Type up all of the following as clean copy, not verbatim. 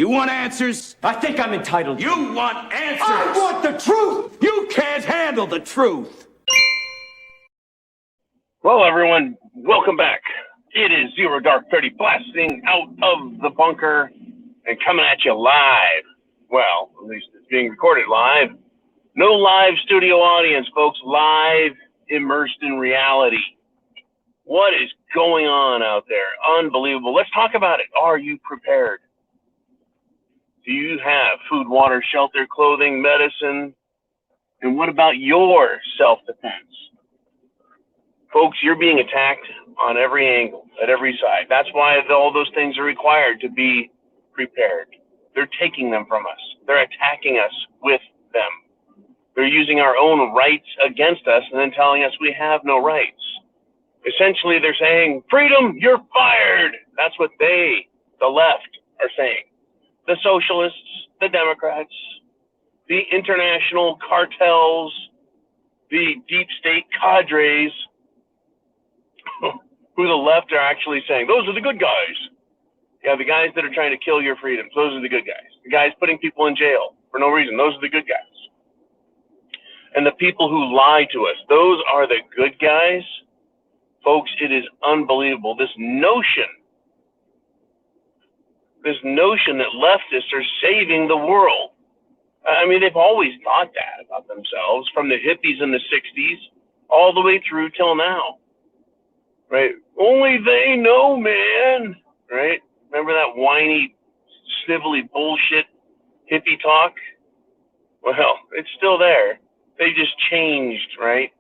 You want answers? I think I'm entitled. You want answers? I want the truth! You can't handle the truth. Well, everyone, welcome back. It is Zero Dark 30 blasting out of the bunker and coming at you live. Well, at least it's being recorded live. No live studio audience, folks. Live, immersed in reality. What is going on out there? Unbelievable. Let's talk about it. Are you prepared? Do you have food, water, shelter, clothing, medicine? And what about your self-defense? Folks, you're being attacked on every angle, at every side. That's why all those things are required to be prepared. They're taking them from us. They're attacking us with them. They're using our own rights against us and then telling us we have no rights. Essentially, they're saying, freedom, you're fired. That's what they, the left, are saying. The socialists, the Democrats, the international cartels, the deep state cadres, who the left are actually saying, those are the good guys. Yeah, the guys that are trying to kill your freedoms, those are the good guys. The guys putting people in jail for no reason, those are the good guys. And the people who lie to us, those are the good guys. Folks, it is unbelievable. This notion that leftists are saving the world. I mean, they've always thought that about themselves, from the hippies in the 60s all the way through till now. Right? Only they know, man. Right? Remember that whiny, snivelly bullshit hippie talk? Well, it's still there. They just changed, right?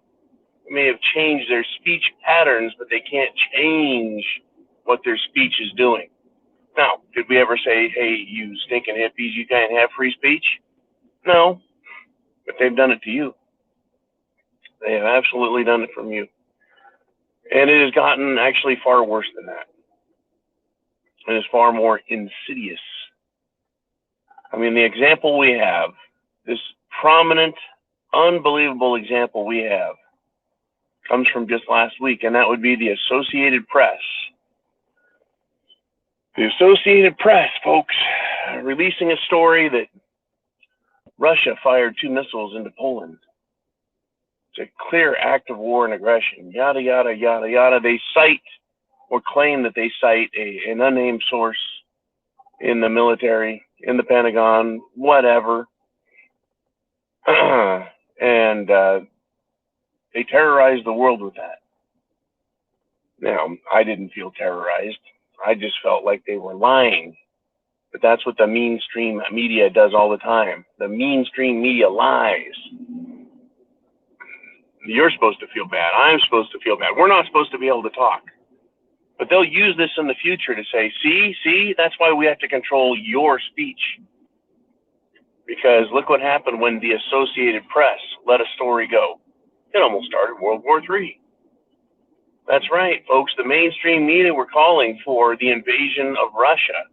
They may have changed their speech patterns, but they can't change what their speech is doing. Now, did we ever say, hey, you stinking hippies, you can't have free speech? No, but they've done it to you. They have absolutely done it from you. And it has gotten actually far worse than that. It is far more insidious. I mean, the example we have, this prominent, unbelievable example we have, comes from just last week, and that would be the Associated Press. The Associated Press, folks, releasing a story that Russia fired 2 missiles into Poland. It's a clear act of war and aggression, yada, yada, yada, yada. They cite or claim that they cite an unnamed source in the military, in the Pentagon, whatever. And they terrorized the world with that. Now, I didn't feel terrorized. I just felt like they were lying. But that's what the mainstream media does all the time. The mainstream media lies. You're supposed to feel bad. I'm supposed to feel bad. We're not supposed to be able to talk. But they'll use this in the future to say, see, that's why we have to control your speech. Because look what happened when the Associated Press let a story go. It almost started World War III. That's right, folks. The mainstream media were calling for the invasion of Russia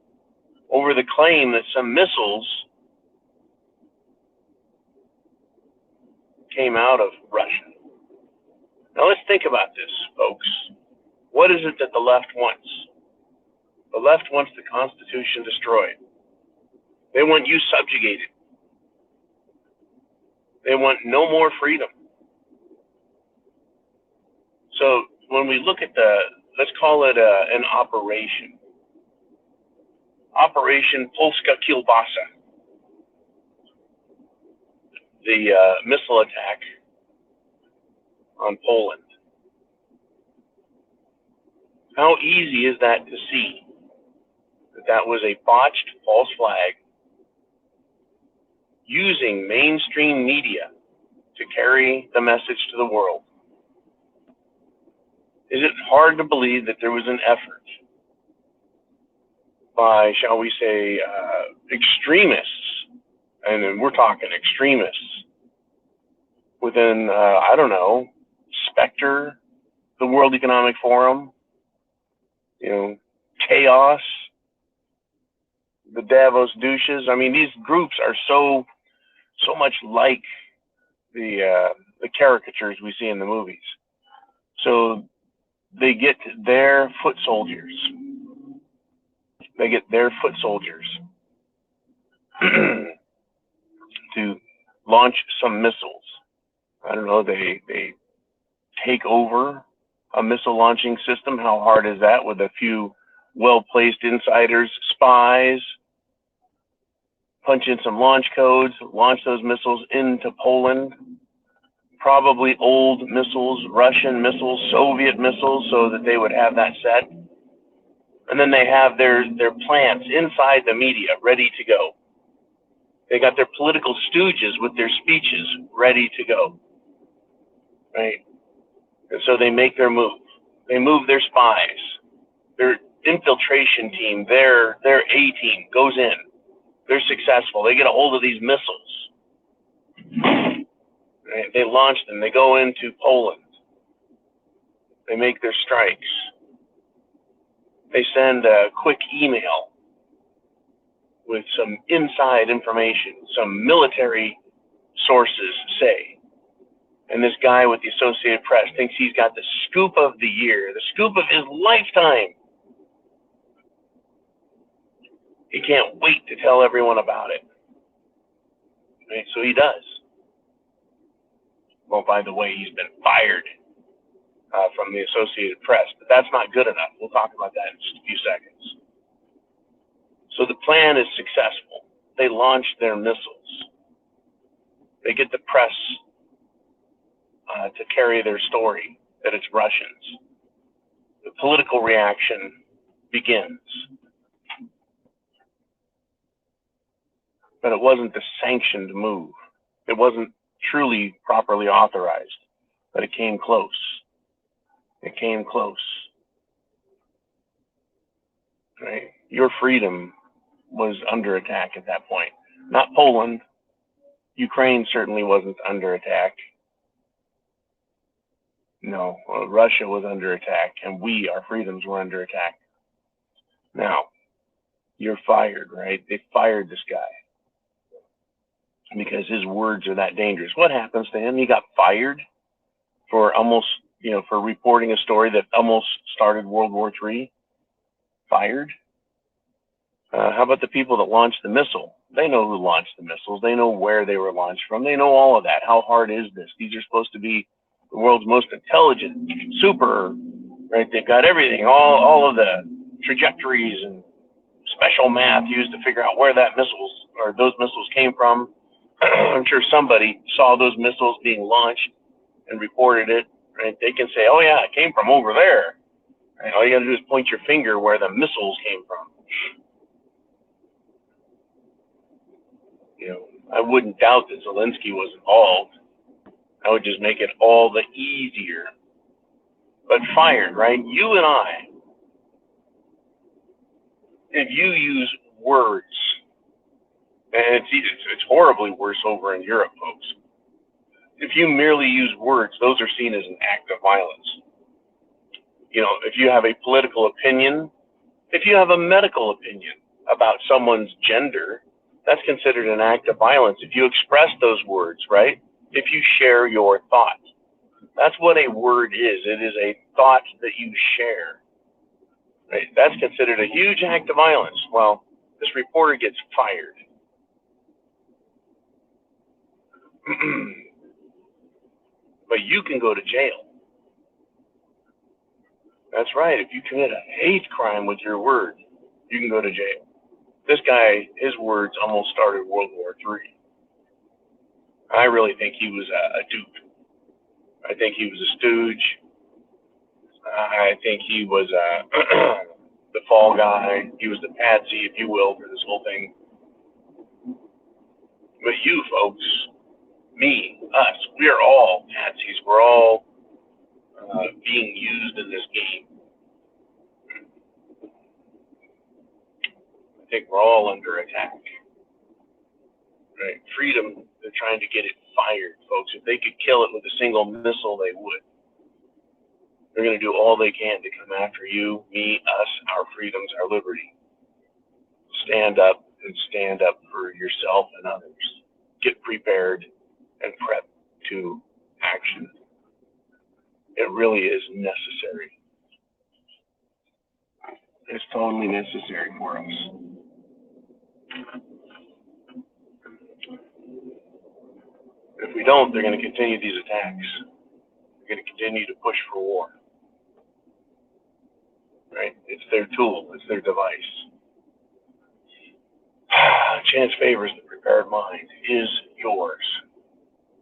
over the claim that some missiles came out of Russia. Now let's think about this, folks. What is it that the left wants? The left wants the Constitution destroyed. They want you subjugated. They want no more freedom. So when we look at let's call it an operation. Operation Polska Kielbasa. The missile attack on Poland. How easy is that to see? That was a botched false flag using mainstream media to carry the message to the world. Is it hard to believe that there was an effort by, shall we say, extremists, and we're talking extremists, within, I don't know, Spectre, the World Economic Forum, Chaos, the Davos douches. I mean, these groups are so much like the caricatures we see in the movies. So they get their foot soldiers. to launch some missiles. I don't know, they take over a missile launching system. How hard is that with a few well-placed insiders, spies, punch in some launch codes, launch those missiles into Poland, probably old missiles, Russian missiles, Soviet missiles, so that they would have that set. And then they have their plants inside the media ready to go. They got their political stooges with their speeches ready to go, right? And so they make their move. They move their spies. Their infiltration team, their A-team goes in. They're successful. They get a hold of these missiles. Right? They launch them. They go into Poland. They make their strikes. They send a quick email with some inside information, some military sources say. And this guy with the Associated Press thinks he's got the scoop of the year, the scoop of his lifetime. He can't wait to tell everyone about it. Right? So he does. Well, by the way, he's been fired from the Associated Press, but that's not good enough. We'll talk about that in just a few seconds. So the plan is successful. They launch their missiles. They get the press to carry their story that it's Russians. The political reaction begins. But it wasn't the sanctioned move. It wasn't truly properly authorized, but it came close. It came close. Right? Your freedom was under attack at that point. Not Poland. Ukraine certainly wasn't under attack. No, Russia was under attack, and our freedoms were under attack. Now, you're fired, right? They fired this guy because his words are that dangerous. What happens to him? He got fired for almost, for reporting a story that almost started World War III. Fired. How about the people that launched the missile? They know who launched the missiles. They know where they were launched from. They know all of that. How hard is this? These are supposed to be the world's most intelligent, super, right? They've got everything, all of the trajectories and special math used to figure out where those missiles came from. I'm sure somebody saw those missiles being launched and reported it, right? They can say, oh yeah, it came from over there. Right? All you gotta do is point your finger where the missiles came from. I wouldn't doubt that Zelensky was involved. I would just make it all the easier. But fired, right? You and I, if you use words, and it's horribly worse over in Europe, folks. If you merely use words, those are seen as an act of violence. If you have a political opinion, if you have a medical opinion about someone's gender, that's considered an act of violence. If you express those words, right? If you share your thought, that's what a word is. It is a thought that you share. Right? That's considered a huge act of violence. Well, this reporter gets fired. But you can go to jail. That's right. If you commit a hate crime with your word, you can go to jail. This guy, his words almost started World War III. I really think he was a dupe. I think he was a stooge. I think he was the fall guy. He was the patsy, if you will, for this whole thing. But you folks, me, us, we are all patsies. We're all being used in this game. I think we're all under attack. Right? Freedom, they're trying to get it fired, folks. If they could kill it with a single missile, they would. They're going to do all they can to come after you, me, us, our freedoms, our liberty. Stand up and stand up for yourself and others. Get prepared and prep to action. It really is necessary. It's totally necessary for us. we don't, they're going to continue these attacks. They're going to continue to push for war. Right? It's their tool. It's their device. Chance favors the prepared mind is yours.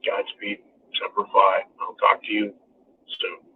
Godspeed. Semper Fi. I'll talk to you soon.